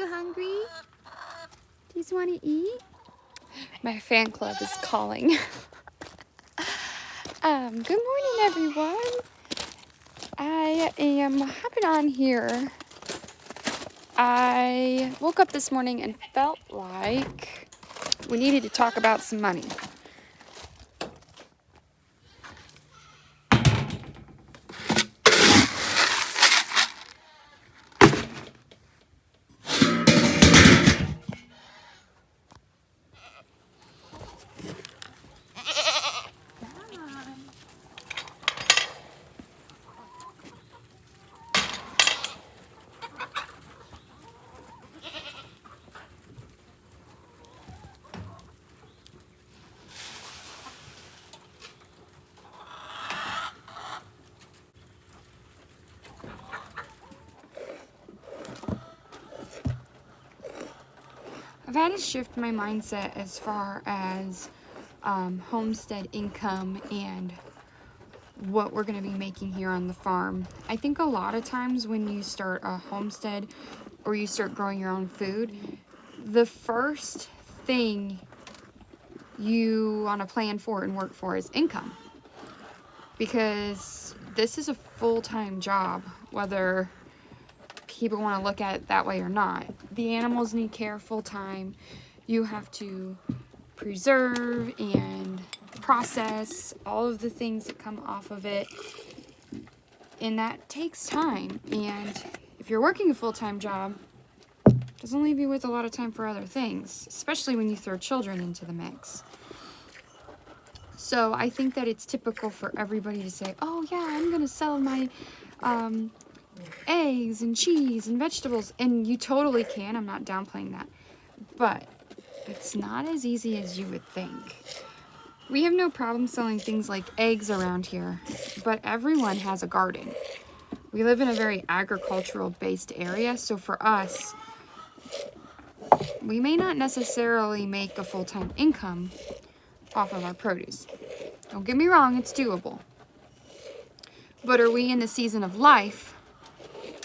you hungry? Do you want to eat? My fan club is calling. Good morning, everyone. I am hopping on here. I woke up this morning and felt like we needed to talk about some money. I've had to shift my mindset as far as homestead income and what we're going to be making here on the farm. I think a lot of times when you start a homestead or you start growing your own food, the first thing you want to plan for and work for is income. Because this is a full-time job, whether people want to look at it that way or not. The animals need care full-time. You have to preserve and process all of the things that come off of it, and that takes time. And if you're working a full-time job, it doesn't leave you with a lot of time for other things, especially when you throw children into the mix. So I think that it's typical for everybody to say, oh yeah, I'm gonna sell my eggs and cheese and vegetables, and you totally can. I'm not downplaying that, but it's not as easy as you would think. We have no problem selling things like eggs around here, but everyone has a garden. We live in a very agricultural based area, so for us, we may not necessarily make a full-time income off of our produce. Don't get me wrong, it's doable. But are we in the season of life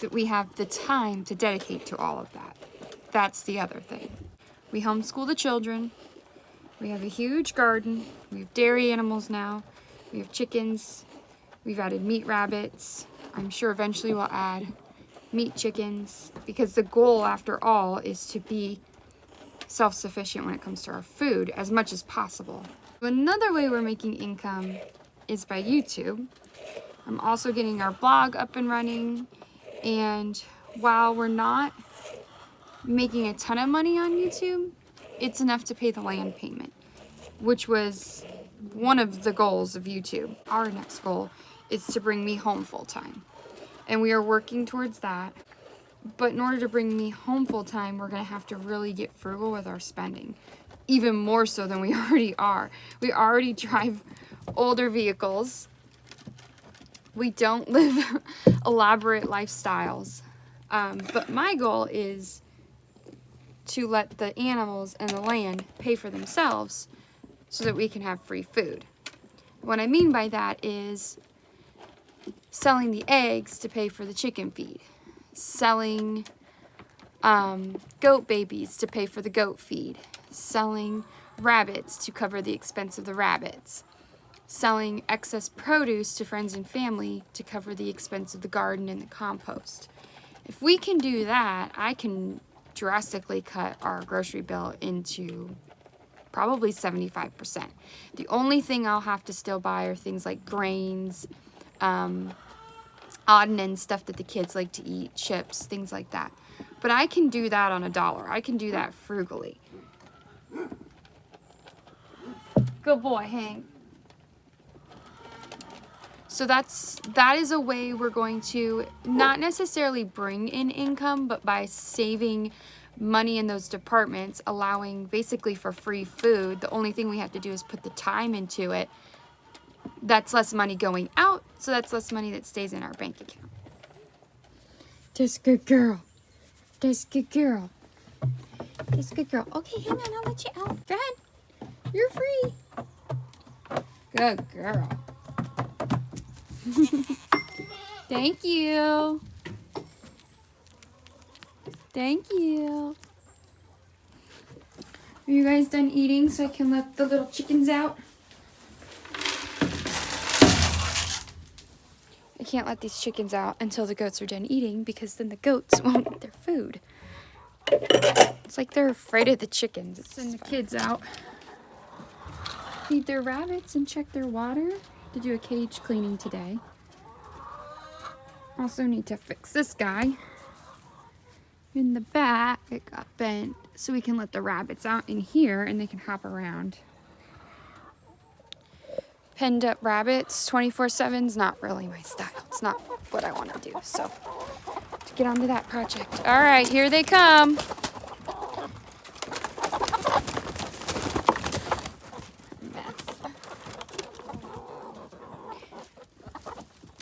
that we have the time to dedicate to all of that? That's the other thing. We homeschool the children. We have a huge garden. We have dairy animals now. We have chickens. We've added meat rabbits. I'm sure eventually we'll add meat chickens, because the goal, after all, is to be self-sufficient when it comes to our food as much as possible. Another way we're making income is by YouTube. I'm also getting our blog up and running, and while we're not making a ton of money on YouTube, it's enough to pay the land payment, which was one of the goals of YouTube. Our next goal is to bring me home full-time, and we are working towards that. But in order to bring me home full-time, we're going to have to really get frugal with our spending, even more so than we already are. We already drive older vehicles. We don't live elaborate lifestyles. But my goal is to let the animals and the land pay for themselves so that we can have free food. What I mean by that is selling the eggs to pay for the chicken feed, selling goat babies to pay for the goat feed, selling rabbits to cover the expense of the rabbits, selling excess produce to friends and family to cover the expense of the garden and the compost. If we can do that, I can drastically cut our grocery bill into probably 75%. The only thing I'll have to still buy are things like grains, odd and end stuff that the kids like to eat, chips, things like that. But I can do that on $1. I can do that frugally. Good boy, Hank. So that is a way we're going to not necessarily bring in income, but by saving money in those departments, allowing basically for free food. The only thing we have to do is put the time into it. That's less money going out, so that's less money that stays in our bank account. Just a good girl. Just a good girl. Just a good girl. Okay, hang on, I'll let you out. Go ahead. You're free. Good girl. Thank you. Thank you. Are you guys done eating so I can let the little chickens out? I can't let these chickens out until the goats are done eating because then the goats won't eat their food. It's like they're afraid of the chickens. Send the kids out. Feed their rabbits and check their water. To do a cage cleaning today. Also need to fix this guy. In the back, it got bent, so we can let the rabbits out in here and they can hop around. Penned up rabbits 24/7 is not really my style. It's not what I want to do, so to get onto that project. All right, here they come.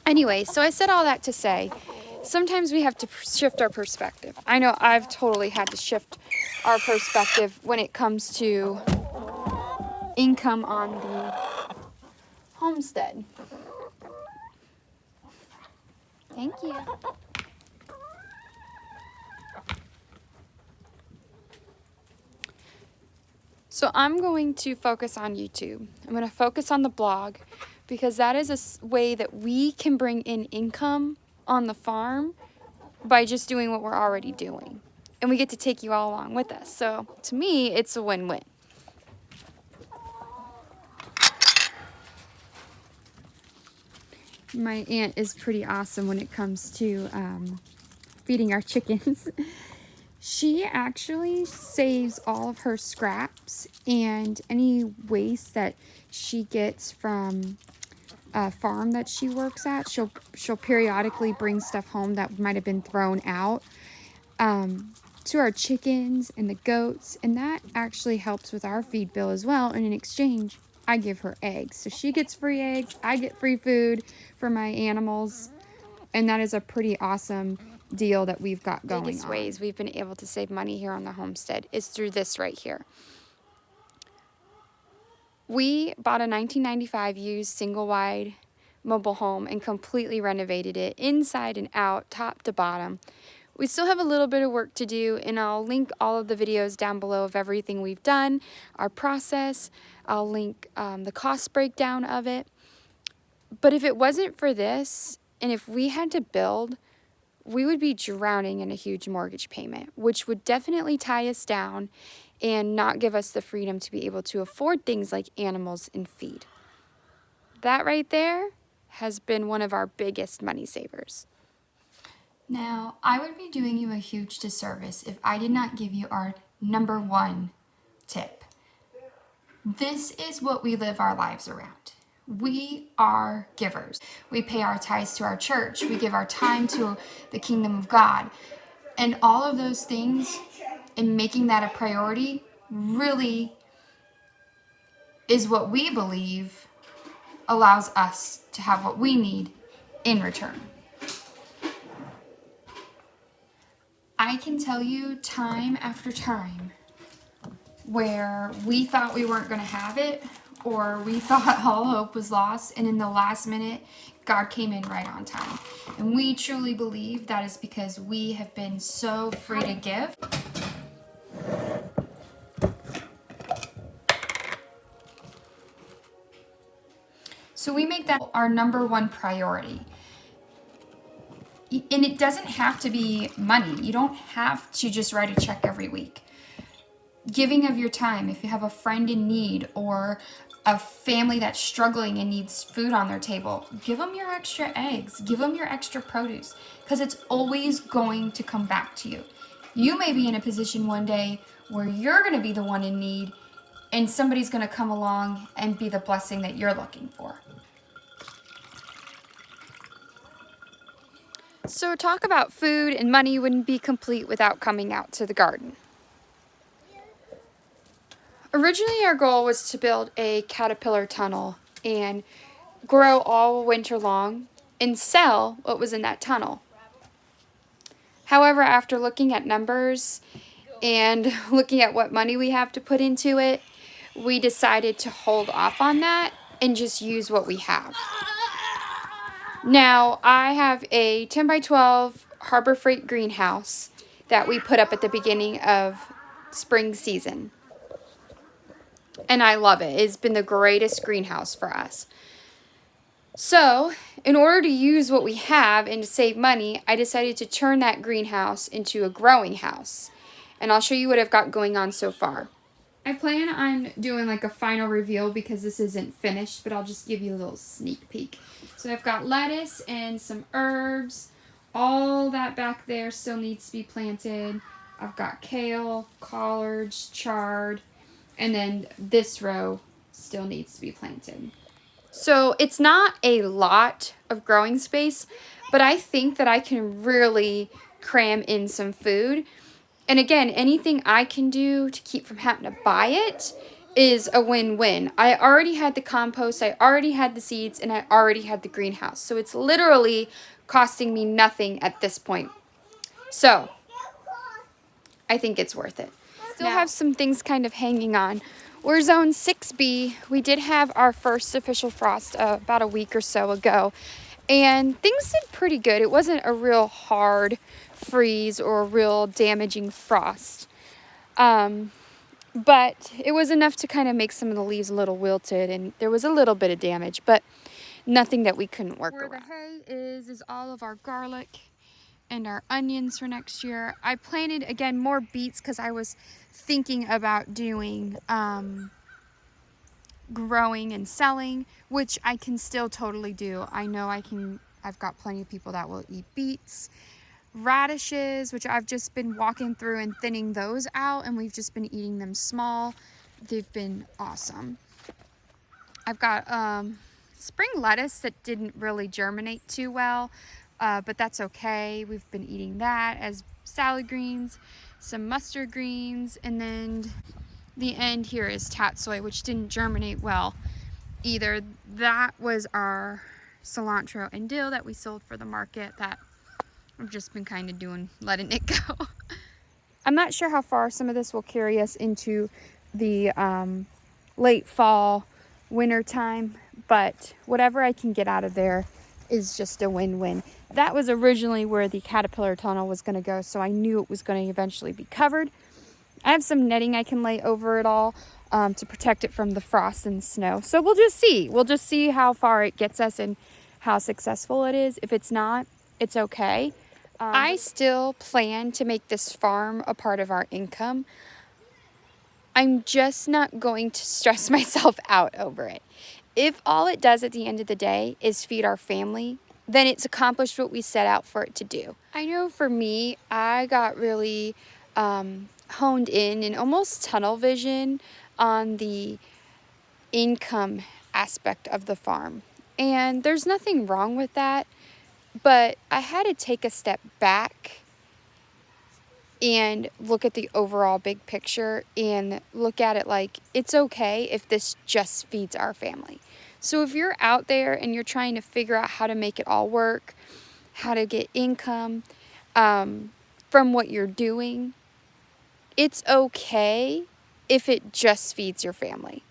Anyway, so I said all that to say, sometimes we have to shift our perspective. I know I've totally had to shift our perspective when it comes to income on the homestead. Thank you. So I'm going to focus on YouTube. I'm going to focus on the blog because that is a way that we can bring in income on the farm by just doing what we're already doing. And we get to take you all along with us. So to me, it's a win-win. My aunt is pretty awesome when it comes to feeding our chickens. She actually saves all of her scraps and any waste that she gets from a farm that she works at. She'll periodically bring stuff home that might have been thrown out to our chickens and the goats, and that actually helps with our feed bill as well. And in exchange, I give her eggs. So she gets free eggs, I get free food for my animals, and that is a pretty awesome deal that we've got going on. The biggest ways we've been able to save money here on the homestead is through this right here. We bought a 1995 used single-wide mobile home and completely renovated it inside and out, top to bottom. We still have a little bit of work to do, and I'll link all of the videos down below of everything we've done, our process. I'll link the cost breakdown of it. But if it wasn't for this, and if we had to build, we would be drowning in a huge mortgage payment, which would definitely tie us down and not give us the freedom to be able to afford things like animals and feed. That right there has been one of our biggest money savers. Now, I would be doing you a huge disservice if I did not give you our number one tip. This is what we live our lives around. We are givers. We pay our tithes to our church. We give our time to the kingdom of God. And all of those things, and making that a priority, really is what we believe allows us to have what we need in return. I can tell you time after time where we thought we weren't going to have it, or we thought all hope was lost, and in the last minute, God came in right on time. And we truly believe that is because we have been so free to give. So we make that our number one priority. And it doesn't have to be money. You don't have to just write a check every week. Giving of your time, if you have a friend in need or a family that's struggling and needs food on their table, give them your extra eggs, give them your extra produce, because it's always going to come back to you. You may be in a position one day where you're going to be the one in need, and somebody's going to come along and be the blessing that you're looking for. So talk about food and money wouldn't be complete without coming out to the garden. Originally, our goal was to build a caterpillar tunnel and grow all winter long and sell what was in that tunnel. However, after looking at numbers and looking at what money we have to put into it, we decided to hold off on that and just use what we have. Now, I have a 10 by 12 Harbor Freight greenhouse that we put up at the beginning of spring season. And I love it. It's been the greatest greenhouse for us. So, in order to use what we have and to save money, I decided to turn that greenhouse into a growing house. And I'll show you what I've got going on so far. I plan on doing like a final reveal because this isn't finished, but I'll just give you a little sneak peek. So I've got lettuce and some herbs. All that back there still needs to be planted. I've got kale, collards, chard, and then this row still needs to be planted. So it's not a lot of growing space, but I think that I can really cram in some food. And again, anything I can do to keep from having to buy it is a win-win. I already had the compost, I already had the seeds, and I already had the greenhouse. So it's literally costing me nothing at this point. So I think it's worth it. Still have some things kind of hanging on. We're zone 6B. We did have our first official frost about a week or so ago, and things did pretty good. It wasn't a real hard freeze or a real damaging frost, but it was enough to kind of make some of the leaves a little wilted, and there was a little bit of damage, but nothing that we couldn't work around. Where the hay is all of our garlic and our onions for next year. I planted, again, more beets because I was thinking about doing growing and selling, which I can still totally do. I know I can. I've got plenty of people that will eat beets. Radishes, which I've just been walking through and thinning those out, and we've just been eating them small. They've been awesome. I've got spring lettuce that didn't really germinate too well, but that's okay. We've been eating that as salad greens, some mustard greens, and then the end here is tatsoi, which didn't germinate well either. That was our cilantro and dill that we sold for the market that I've just been kind of letting it go. I'm not sure how far some of this will carry us into the late fall, winter time, but whatever I can get out of there is just a win-win. That was originally where the caterpillar tunnel was going to go, so I knew it was going to eventually be covered. I have some netting I can lay over it all to protect it from the frost and snow. So we'll just see. We'll just see how far it gets us and how successful it is. If it's not, it's okay. I still plan to make this farm a part of our income. I'm just not going to stress myself out over it. If all it does at the end of the day is feed our family, then it's accomplished what we set out for it to do. I know for me, I got really honed in and almost tunnel vision on the income aspect of the farm. And there's nothing wrong with that, but I had to take a step back and look at the overall big picture and look at it like it's okay if this just feeds our family. So if you're out there and you're trying to figure out how to make it all work, how to get income from what you're doing, it's okay if it just feeds your family.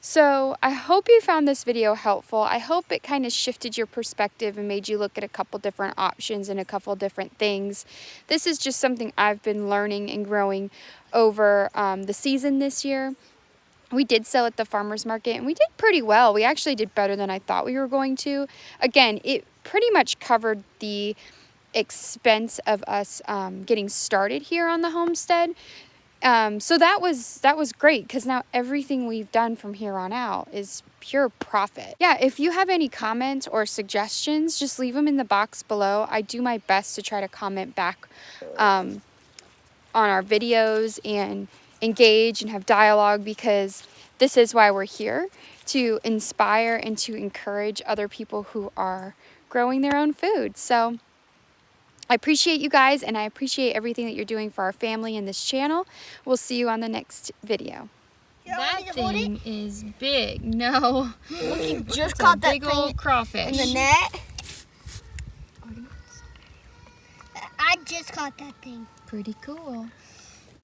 So I hope you found this video helpful. I hope it kind of shifted your perspective and made you look at a couple different options and a couple different things. This is just something I've been learning and growing over the season this year. We did sell at the farmer's market and we did pretty well. We actually did better than I thought we were going to. Again, it pretty much covered the expense of us getting started here on the homestead. So that was great because now everything we've done from here on out is pure profit. Yeah, if you have any comments or suggestions, just leave them in the box below. I do my best to try to comment back on our videos and engage and have dialogue, because this is why we're here, to inspire and to encourage other people who are growing their own food. So I appreciate you guys, and I appreciate everything that you're doing for our family and this channel. We'll see you on the next video. That thing is big. No. Look, you just caught that big old crawfish in the net. I just caught that thing. Pretty cool.